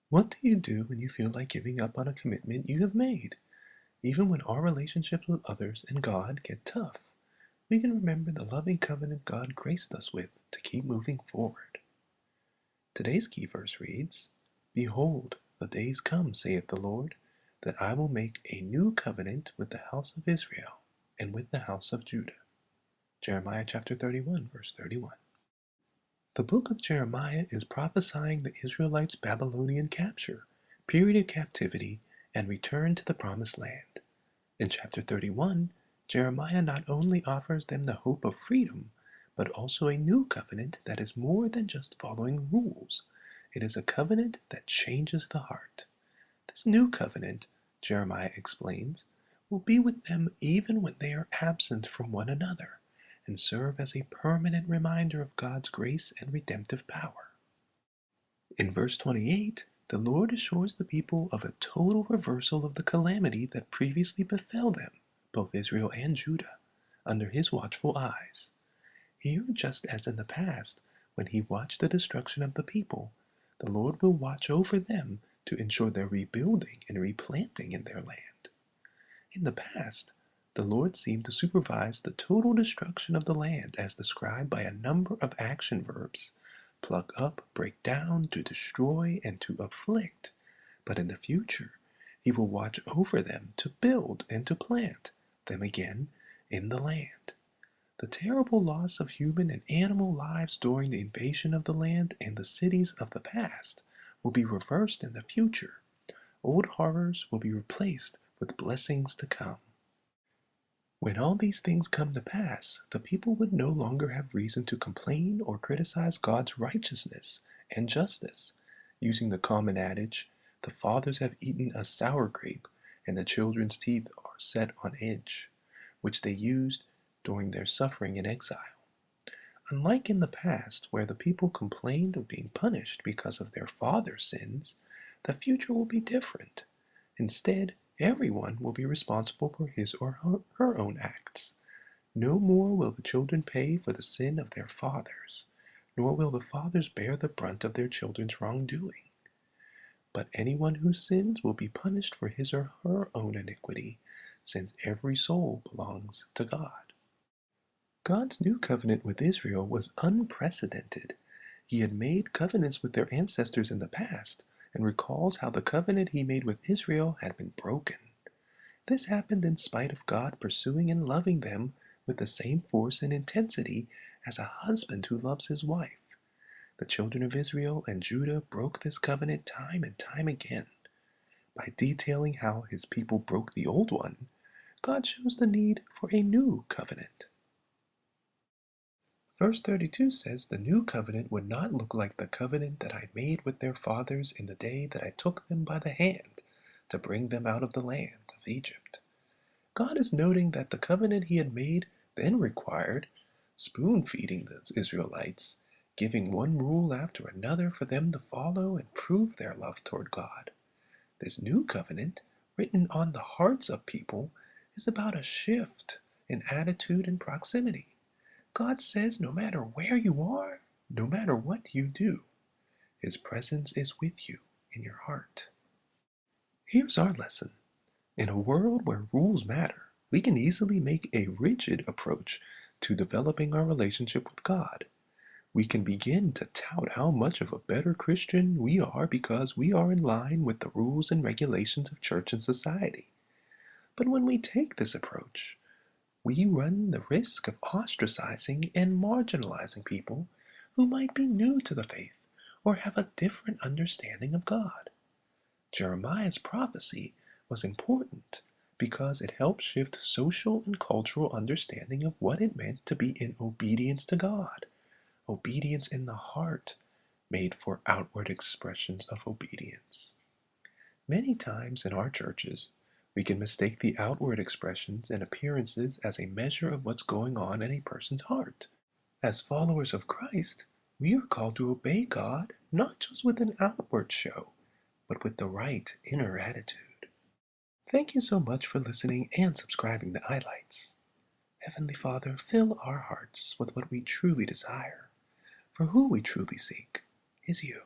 What do you do when you feel like giving up on a commitment you have made? Even when our relationships with others and God get tough, we can remember the loving covenant God graced us with to keep moving forward. Today's key verse reads, "Behold, the days come, saith the Lord, that I will make a new covenant with the house of Israel and with the house of Judah." Jeremiah chapter 31, verse 31. The book of Jeremiah is prophesying the Israelites' Babylonian capture, period of captivity, and return to the Promised Land. In chapter 31, Jeremiah not only offers them the hope of freedom, but also a new covenant that is more than just following rules. It is a covenant that changes the heart. This new covenant, Jeremiah explains, will be with them even when they are absent from one another, and serve as a permanent reminder of God's grace and redemptive power. In verse 28, the Lord assures the people of a total reversal of the calamity that previously befell them, both Israel and Judah, under his watchful eyes. Here, just as in the past, when he watched the destruction of the people, the Lord will watch over them to ensure their rebuilding and replanting in their land. In the past, the Lord seemed to supervise the total destruction of the land as described by a number of action verbs: pluck up, break down, to destroy, and to afflict. But in the future, he will watch over them to build and to plant them again in the land. The terrible loss of human and animal lives during the invasion of the land and the cities of the past will be reversed in the future. Old horrors will be replaced with blessings to come. When all these things come to pass, the people would no longer have reason to complain or criticize God's righteousness and justice, using the common adage, "The fathers have eaten a sour grape, and the children's teeth are set on edge," which they used during their suffering in exile. Unlike in the past, where the people complained of being punished because of their fathers' sins, the future will be different. Instead, everyone will be responsible for his or her own acts. No more will the children pay for the sin of their fathers, nor will the fathers bear the brunt of their children's wrongdoing. But anyone who sins will be punished for his or her own iniquity, since every soul belongs to God. God's new covenant with Israel was unprecedented. He had made covenants with their ancestors in the past, and recalls how the covenant he made with Israel had been broken. This happened in spite of God pursuing and loving them with the same force and intensity as a husband who loves his wife. The children of Israel and Judah broke this covenant time and time again. By detailing how his people broke the old one, God shows the need for a new covenant. Verse 32 says, "The new covenant would not look like the covenant that I made with their fathers in the day that I took them by the hand to bring them out of the land of Egypt." God is noting that the covenant he had made then required spoon-feeding the Israelites, giving one rule after another for them to follow and prove their love toward God. This new covenant, written on the hearts of people, is about a shift in attitude and proximity. God says no matter where you are, no matter what you do, his presence is with you in your heart. Here's our lesson. In a world where rules matter, we can easily make a rigid approach to developing our relationship with God. We can begin to tout how much of a better Christian we are because we are in line with the rules and regulations of church and society. But when we take this approach, we run the risk of ostracizing and marginalizing people who might be new to the faith or have a different understanding of God. Jeremiah's prophecy was important because it helped shift social and cultural understanding of what it meant to be in obedience to God, obedience in the heart, made for outward expressions of obedience. Many times in our churches, we can mistake the outward expressions and appearances as a measure of what's going on in a person's heart. As followers of Christ, we are called to obey God not just with an outward show, but with the right inner attitude. Thank you so much for listening and subscribing to iLights. Heavenly Father, fill our hearts with what we truly desire, for who we truly seek is you.